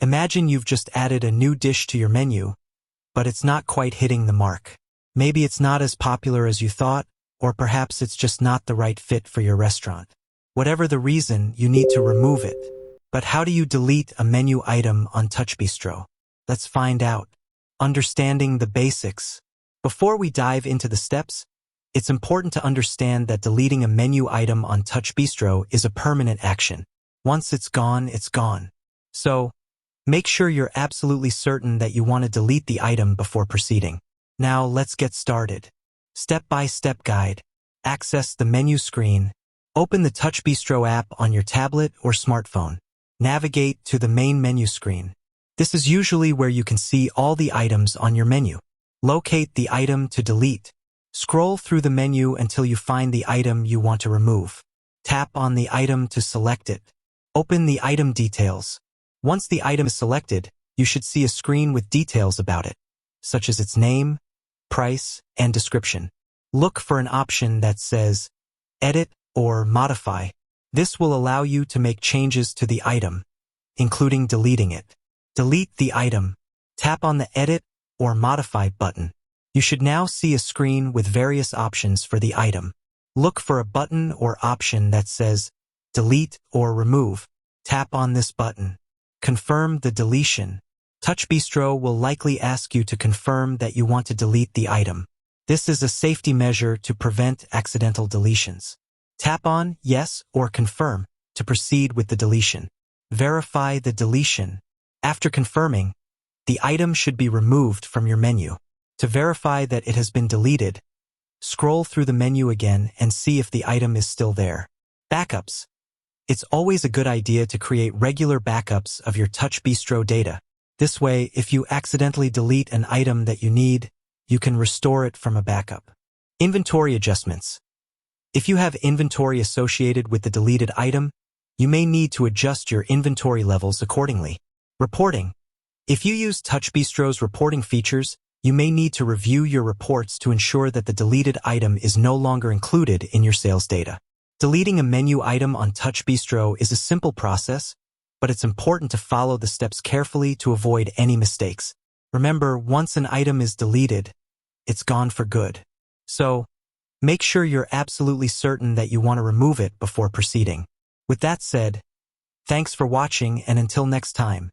Imagine you've just added a new dish to your menu, but it's not quite hitting the mark. Maybe it's not as popular as you thought, or perhaps it's just not the right fit for your restaurant. Whatever the reason, you need to remove it. But how do you delete a menu item on TouchBistro? Let's find out. Understanding the basics. Before we dive into the steps, it's important to understand that deleting a menu item on TouchBistro is a permanent action. Once it's gone, it's gone. So, make sure you're absolutely certain that you want to delete the item before proceeding. Now, let's get started. Step-by-step guide. Access the menu screen. Open the TouchBistro app on your tablet or smartphone. Navigate to the main menu screen. This is usually where you can see all the items on your menu. Locate the item to delete. Scroll through the menu until you find the item you want to remove. Tap on the item to select it. Open the item details. Once the item is selected, you should see a screen with details about it, such as its name, price, and description. Look for an option that says Edit or Modify. This will allow you to make changes to the item, including deleting it. Delete the item. Tap on the Edit or Modify button. You should now see a screen with various options for the item. Look for a button or option that says Delete or Remove. Tap on this button. Confirm the deletion. TouchBistro will likely ask you to confirm that you want to delete the item. This is a safety measure to prevent accidental deletions. Tap on Yes or Confirm to proceed with the deletion. Verify the deletion. After confirming, the item should be removed from your menu. To verify that it has been deleted, scroll through the menu again and see if the item is still there. Backups. It's always a good idea to create regular backups of your TouchBistro data. This way, if you accidentally delete an item that you need, you can restore it from a backup. Inventory adjustments. If you have inventory associated with the deleted item, you may need to adjust your inventory levels accordingly. Reporting. If you use TouchBistro's reporting features, you may need to review your reports to ensure that the deleted item is no longer included in your sales data. Deleting a menu item on TouchBistro is a simple process, but it's important to follow the steps carefully to avoid any mistakes. Remember, once an item is deleted, it's gone for good. So, make sure you're absolutely certain that you want to remove it before proceeding. With that said, thanks for watching, and until next time.